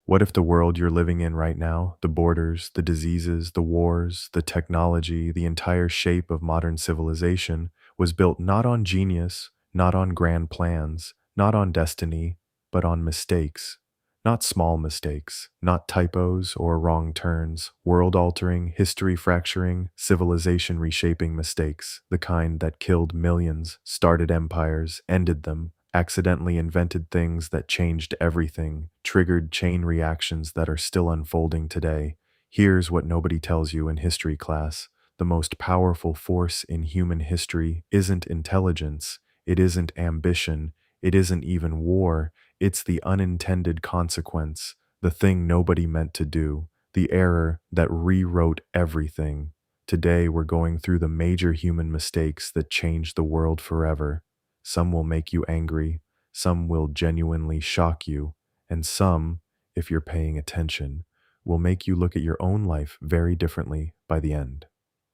What if the world you're living in right now, the borders, the diseases, the wars, the technology, the entire shape of modern civilization, was built not on genius, not on grand plans, not on destiny, but on mistakes? Not small mistakes, not typos or wrong turns, world-altering, history-fracturing, civilization-reshaping mistakes, the kind that killed millions, started empires, ended them, accidentally invented things that changed everything, triggered chain reactions that are still unfolding today. Here's what nobody tells you in history class. The most powerful force in human history isn't intelligence, it isn't ambition, it isn't even war, it's the unintended consequence, the thing nobody meant to do, the error that rewrote everything. Today we're going through the major human mistakes that changed the world forever. Some will make you angry, some will genuinely shock you, and some, if you're paying attention, will make you look at your own life very differently by the end.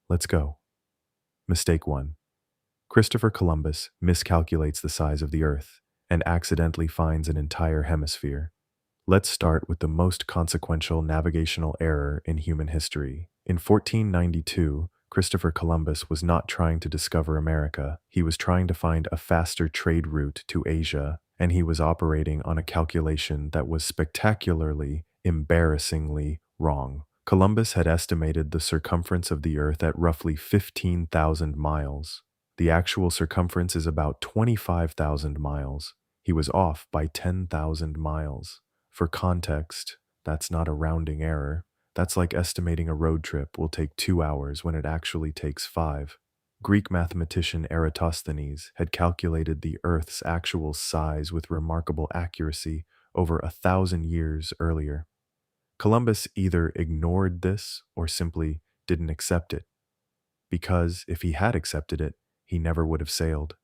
Let's go. Mistake 1. Christopher Columbus miscalculates the size of the Earth and accidentally finds an entire hemisphere. Let's start with the most consequential navigational error in human history. In 1492, Christopher Columbus was not trying to discover America. He was trying to find a faster trade route to Asia, and he was operating on a calculation that was spectacularly, embarrassingly wrong. Columbus had estimated the circumference of the Earth at roughly 15,000 miles. The actual circumference is about 25,000 miles. He was off by 10,000 miles. For context, that's not a rounding error. That's like estimating a road trip will take 2 hours when it actually takes 5. Greek mathematician Eratosthenes had calculated the Earth's actual size with remarkable accuracy over 1,000 years earlier. Columbus either ignored this or simply didn't accept it, because if he had accepted it, he never would have sailed.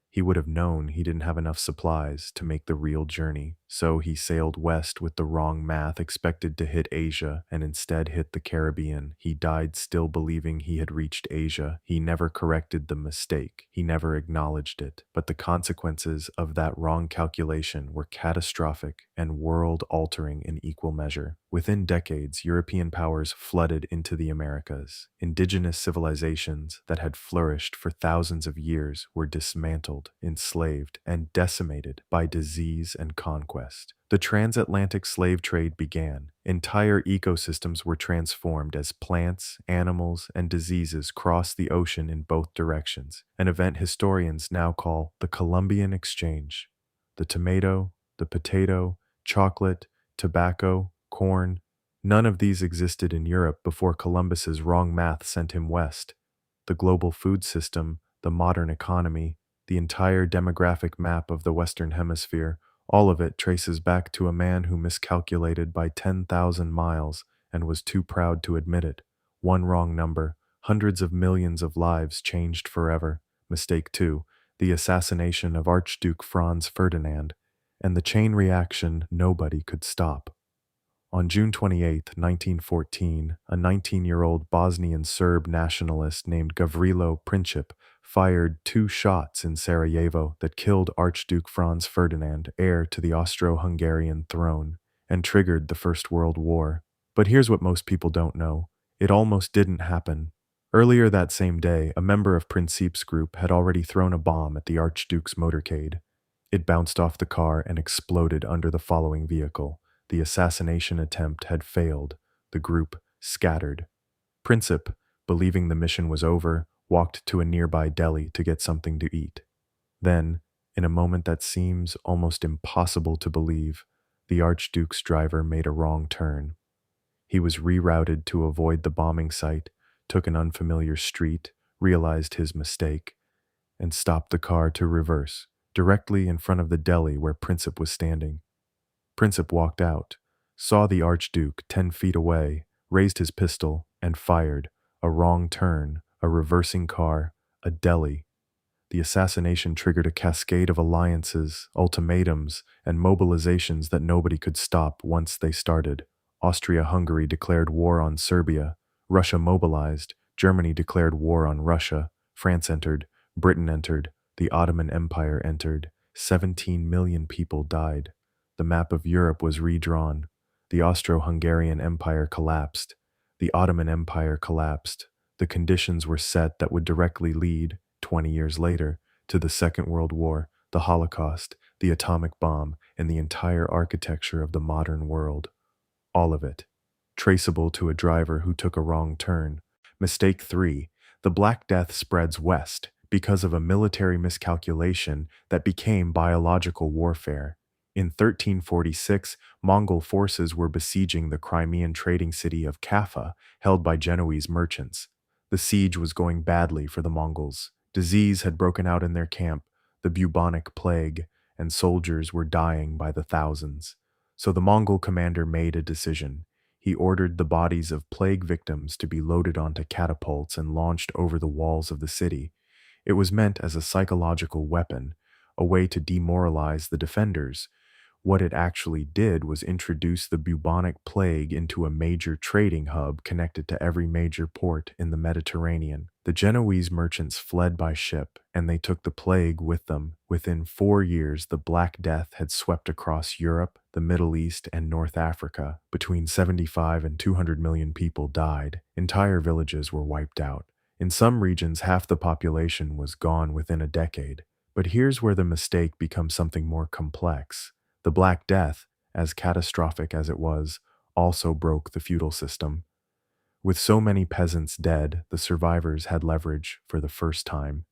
He would have known he didn't have enough supplies to make the real journey, so he sailed west with the wrong math, expected to hit Asia, and instead hit the Caribbean. He died still believing he had reached Asia. He never corrected the mistake. He never acknowledged it. But the consequences of that wrong calculation were catastrophic and world-altering in equal measure. Within decades, European powers flooded into the Americas. Indigenous civilizations that had flourished for thousands of years were dismantled, enslaved, and decimated by disease and conquest. The transatlantic slave trade began. Entire ecosystems were transformed as plants, animals, and diseases crossed the ocean in both directions, an event historians now call the Columbian Exchange. The tomato, the potato, chocolate, tobacco, corn, none of these existed in Europe before Columbus's wrong math sent him west. The global food system, the modern economy, the entire demographic map of the Western Hemisphere, all of it traces back to a man who miscalculated by 10,000 miles and was too proud to admit it. One wrong number, hundreds of millions of lives changed forever. Mistake 2, the assassination of Archduke Franz Ferdinand, and the chain reaction nobody could stop. On June 28, 1914, a 19-year-old Bosnian Serb nationalist named Gavrilo Princip fired 2 shots in Sarajevo that killed Archduke Franz Ferdinand, heir to the Austro-Hungarian throne, and triggered the First World War. But here's what most people don't know. It almost didn't happen. Earlier that same day, a member of Princip's group had already thrown a bomb at the Archduke's motorcade. It bounced off the car and exploded under the following vehicle. The assassination attempt had failed. The group scattered. Princip, believing the mission was over, walked to a nearby deli to get something to eat. Then, in a moment that seems almost impossible to believe, the Archduke's driver made a wrong turn. He was rerouted to avoid the bombing site, took an unfamiliar street, realized his mistake, and stopped the car to reverse, directly in front of the deli where Princip was standing. Princip walked out, saw the Archduke 10 feet away, raised his pistol, and fired. A wrong turn, a reversing car, a deli. The assassination triggered a cascade of alliances, ultimatums, and mobilizations that nobody could stop once they started. Austria-Hungary declared war on Serbia. Russia mobilized. Germany declared war on Russia. France entered. Britain entered. The Ottoman Empire entered. 17 million people died. The map of Europe was redrawn. The Austro-Hungarian Empire collapsed. The Ottoman Empire collapsed. The conditions were set that would directly lead, 20 years later, to the Second World War, the Holocaust, the atomic bomb, and the entire architecture of the modern world. All of it. Traceable to a driver who took a wrong turn. Mistake 3. The Black Death spreads west because of a military miscalculation that became biological warfare. In 1346, Mongol forces were besieging the Crimean trading city of Kaffa, held by Genoese merchants. The siege was going badly for the Mongols. Disease had broken out in their camp, the bubonic plague, and soldiers were dying by the thousands. So the Mongol commander made a decision. He ordered the bodies of plague victims to be loaded onto catapults and launched over the walls of the city. It was meant as a psychological weapon, a way to demoralize the defenders. What it actually did was introduce the bubonic plague into a major trading hub connected to every major port in the Mediterranean. The Genoese merchants fled by ship, and they took the plague with them. Within 4 years, the Black Death had swept across Europe, the Middle East, and North Africa. Between 75 and 200 million people died. Entire villages were wiped out. In some regions, half the population was gone within a decade. But here's where the mistake becomes something more complex. The Black Death, as catastrophic as it was, also broke the feudal system. With so many peasants dead, the survivors had leverage for the first time.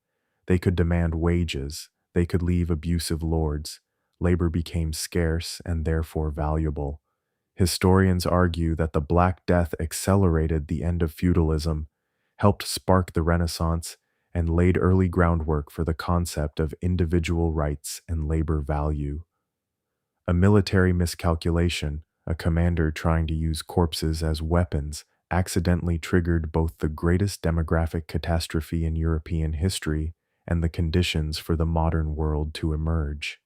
They could demand wages, they could leave abusive lords. Labor became scarce and therefore valuable. Historians argue that the Black Death accelerated the end of feudalism, helped spark the Renaissance, and laid early groundwork for the concept of individual rights and labor value. A military miscalculation, a commander trying to use corpses as weapons, accidentally triggered both the greatest demographic catastrophe in European history and the conditions for the modern world to emerge.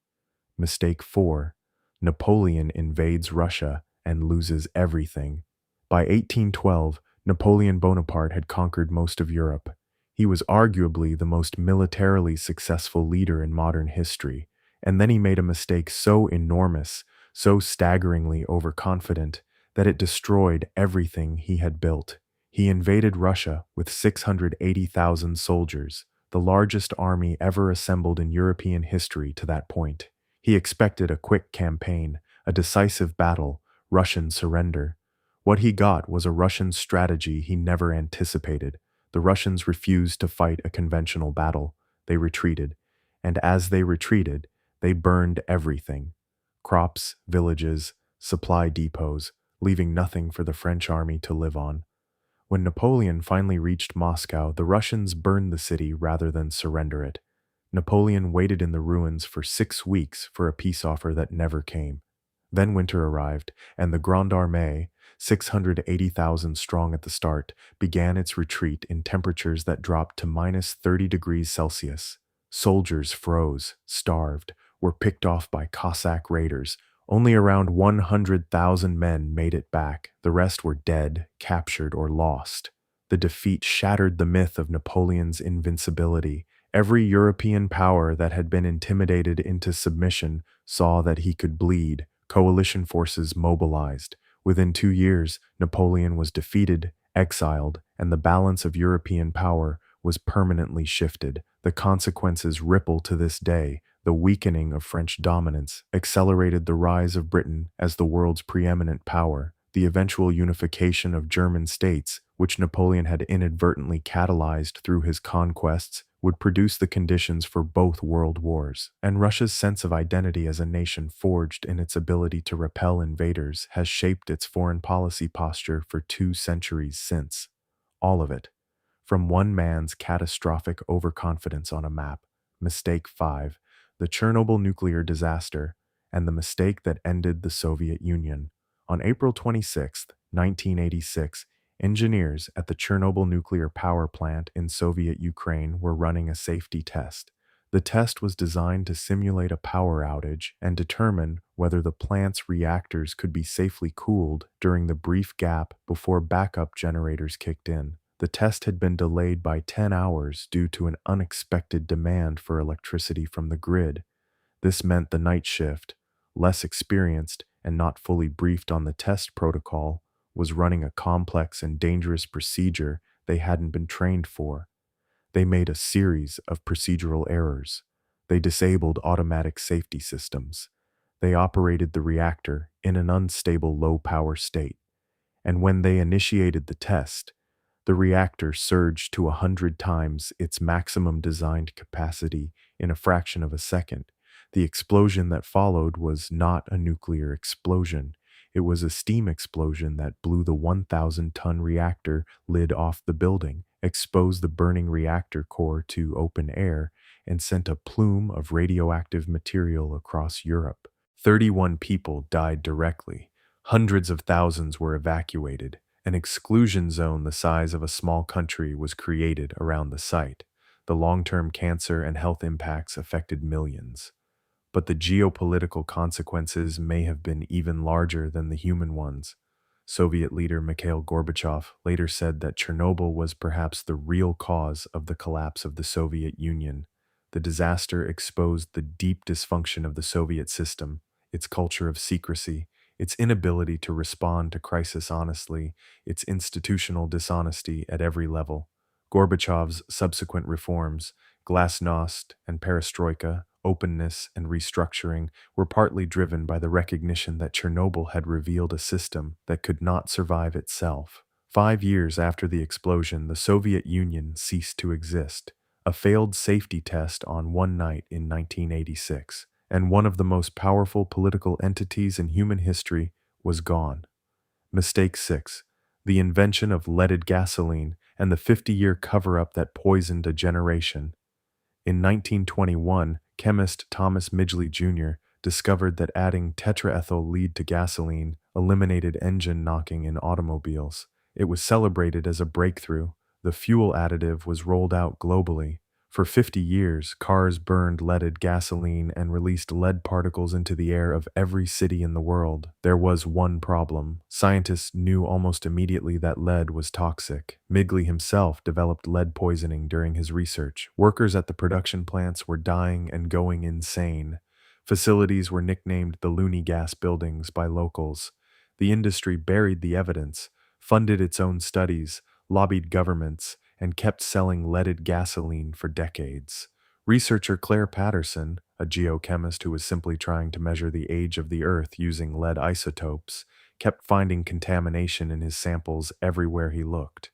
Mistake 4. Napoleon invades Russia and loses everything. By 1812, Napoleon Bonaparte had conquered most of Europe. He was arguably the most militarily successful leader in modern history. And then he made a mistake so enormous, so staggeringly overconfident, that it destroyed everything he had built. He invaded Russia with 680,000 soldiers, the largest army ever assembled in European history to that point. He expected a quick campaign, a decisive battle, Russian surrender. What he got was a Russian strategy he never anticipated. The Russians refused to fight a conventional battle. They retreated. And as they retreated, they burned everything: crops, villages, supply depots, leaving nothing for the French army to live on. When Napoleon finally reached Moscow, the Russians burned the city rather than surrender it. Napoleon waited in the ruins for 6 weeks for a peace offer that never came. Then winter arrived, and the Grande Armée, 680,000 strong at the start, began its retreat in temperatures that dropped to minus 30 degrees Celsius. Soldiers froze, starved, were picked off by Cossack raiders. Only around 100,000 men made it back. The rest were dead, captured, or lost. The defeat shattered the myth of Napoleon's invincibility. Every European power that had been intimidated into submission saw that he could bleed. Coalition forces mobilized. Within 2 years, Napoleon was defeated, exiled, and the balance of European power was permanently shifted. The consequences ripple to this day. The weakening of French dominance accelerated the rise of Britain as the world's preeminent power. The eventual unification of German states, which Napoleon had inadvertently catalyzed through his conquests, would produce the conditions for both world wars. And Russia's sense of identity as a nation forged in its ability to repel invaders has shaped its foreign policy posture for 2 centuries since. All of it. From one man's catastrophic overconfidence on a map. Mistake 5. The Chernobyl nuclear disaster, and the mistake that ended the Soviet Union. On April 26, 1986, engineers at the Chernobyl nuclear power plant in Soviet Ukraine were running a safety test. The test was designed to simulate a power outage and determine whether the plant's reactors could be safely cooled during the brief gap before backup generators kicked in. The test had been delayed by 10 hours due to an unexpected demand for electricity from the grid. This meant the night shift, less experienced, and not fully briefed on the test protocol, was running a complex and dangerous procedure they hadn't been trained for. They made a series of procedural errors. They disabled automatic safety systems. They operated the reactor in an unstable low-power state. And when they initiated the test, the reactor surged to 100 times its maximum designed capacity in a fraction of a second. The explosion that followed was not a nuclear explosion. It was a steam explosion that blew the 1,000-ton reactor lid off the building, exposed the burning reactor core to open air, and sent a plume of radioactive material across Europe. 31 people died directly. Hundreds of thousands were evacuated. An exclusion zone the size of a small country was created around the site. The long-term cancer and health impacts affected millions. But the geopolitical consequences may have been even larger than the human ones. Soviet leader Mikhail Gorbachev later said that Chernobyl was perhaps the real cause of the collapse of the Soviet Union. The disaster exposed the deep dysfunction of the Soviet system, its culture of secrecy, its inability to respond to crisis honestly, its institutional dishonesty at every level. Gorbachev's subsequent reforms, glasnost and perestroika, openness and restructuring, were partly driven by the recognition that Chernobyl had revealed a system that could not survive itself. 5 years after the explosion, the Soviet Union ceased to exist, a failed safety test on one night in 1986, and one of the most powerful political entities in human history was gone. Mistake 6. The invention of leaded gasoline and the 50-year cover-up that poisoned a generation. In 1921, chemist Thomas Midgley Jr. discovered that adding tetraethyl lead to gasoline eliminated engine knocking in automobiles. It was celebrated as a breakthrough. The fuel additive was rolled out globally. For 50 years, cars burned leaded gasoline and released lead particles into the air of every city in the world. There was one problem. Scientists knew almost immediately that lead was toxic. Midgley himself developed lead poisoning during his research. Workers at the production plants were dying and going insane. Facilities were nicknamed the loony gas buildings by locals. The industry buried the evidence, funded its own studies, lobbied governments, and kept selling leaded gasoline for decades. Researcher Claire Patterson, a geochemist who was simply trying to measure the age of the Earth using lead isotopes, kept finding contamination in his samples everywhere he looked.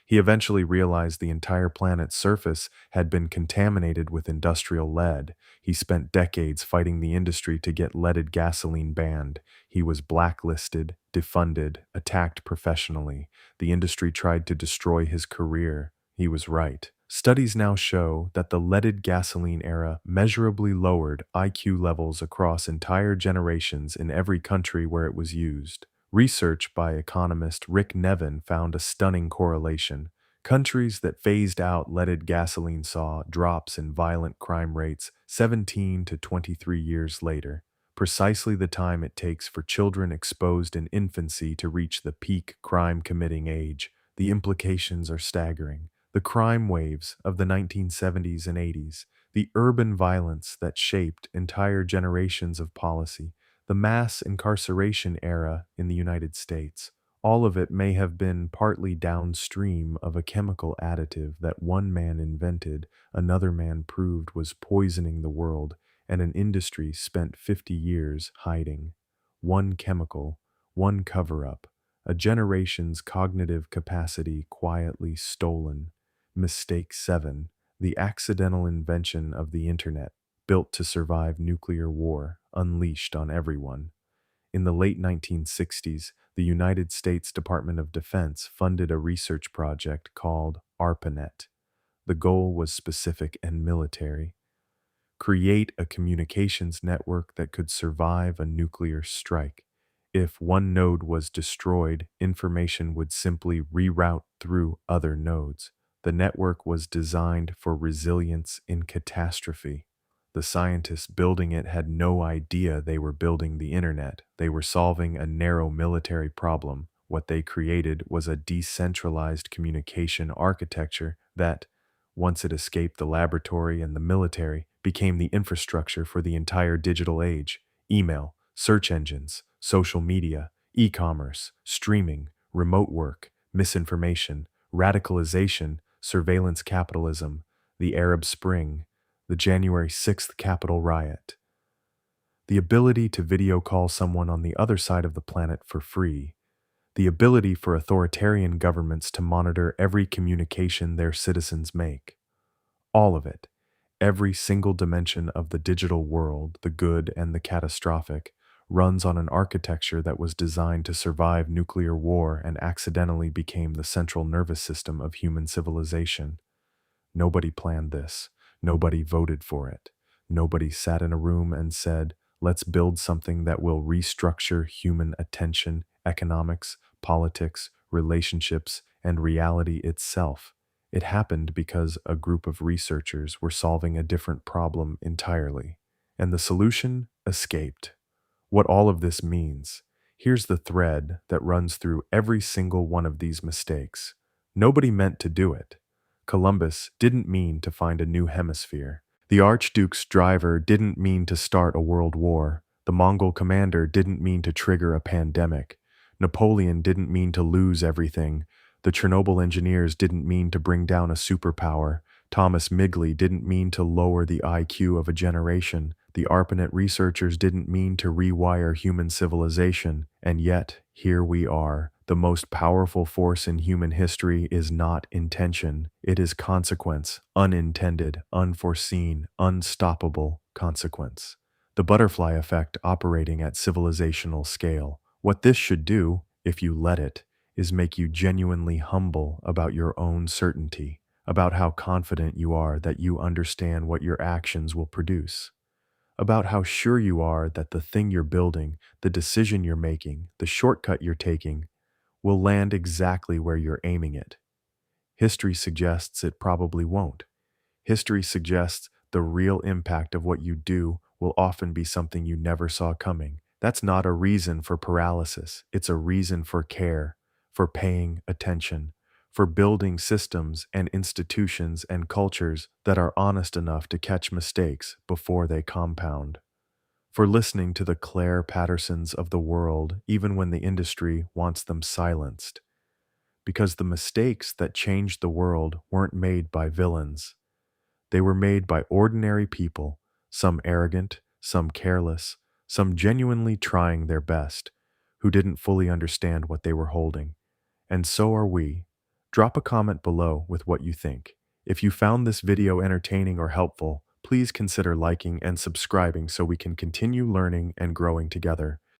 He eventually realized the entire planet's surface had been contaminated with industrial lead. He spent decades fighting the industry to get leaded gasoline banned. He was blacklisted, defunded, attacked professionally. The industry tried to destroy his career. He was right. Studies now show that the leaded gasoline era measurably lowered IQ levels across entire generations in every country where it was used. Research by economist Rick Nevin found a stunning correlation. Countries that phased out leaded gasoline saw drops in violent crime rates 17 to 23 years later, precisely the time it takes for children exposed in infancy to reach the peak crime-committing age. The implications are staggering. The crime waves of the 1970s and 80s, the urban violence that shaped entire generations of policy, the mass incarceration era in the United States, all of it may have been partly downstream of a chemical additive that one man invented, another man proved was poisoning the world, and an industry spent 50 years hiding. One chemical, one cover-up, a generation's cognitive capacity quietly stolen. Mistake 7. The accidental invention of the Internet, built to survive nuclear war, unleashed on everyone. In the late 1960s, the United States Department of Defense funded a research project called ARPANET. The goal was specific and military. Create a communications network that could survive a nuclear strike. If one node was destroyed, information would simply reroute through other nodes. The network was designed for resilience in catastrophe. The scientists building it had no idea they were building the internet. They were solving a narrow military problem. What they created was a decentralized communication architecture that, once it escaped the laboratory and the military, became the infrastructure for the entire digital age. Email, search engines, social media, e-commerce, streaming, remote work, misinformation, radicalization, surveillance capitalism, the Arab Spring, the January 6th Capitol riot. The ability to video call someone on the other side of the planet for free, the ability for authoritarian governments to monitor every communication their citizens make. All of it, every single dimension of the digital world, the good and the catastrophic, runs on an architecture that was designed to survive nuclear war and accidentally became the central nervous system of human civilization. Nobody planned this. Nobody voted for it. Nobody sat in a room and said, let's build something that will restructure human attention, economics, politics, relationships, and reality itself. It happened because a group of researchers were solving a different problem entirely, and the solution escaped. What all of this means, here's the thread that runs through every single one of these mistakes. Nobody meant to do it. Columbus didn't mean to find a new hemisphere. The Archduke's driver didn't mean to start a world war. The Mongol commander didn't mean to trigger a pandemic. Napoleon didn't mean to lose everything. The Chernobyl engineers didn't mean to bring down a superpower. Thomas Migley didn't mean to lower the IQ of a generation. The ARPANET researchers didn't mean to rewire human civilization. And yet, here we are. The most powerful force in human history is not intention. It is consequence, unintended, unforeseen, unstoppable consequence. The butterfly effect operating at civilizational scale. What this should do, if you let it, is make you genuinely humble about your own certainty, about how confident you are that you understand what your actions will produce, about how sure you are that the thing you're building, the decision you're making, the shortcut you're taking, will land exactly where you're aiming it. History suggests it probably won't. History suggests the real impact of what you do will often be something you never saw coming. That's not a reason for paralysis. It's a reason for care, for paying attention, for building systems and institutions and cultures that are honest enough to catch mistakes before they compound, for listening to the Claire Pattersons of the world even when the industry wants them silenced. Because the mistakes that changed the world weren't made by villains. They were made by ordinary people, some arrogant, some careless, some genuinely trying their best, who didn't fully understand what they were holding. And so are we. Drop a comment below with what you think. If you found this video entertaining or helpful, please consider liking and subscribing so we can continue learning and growing together.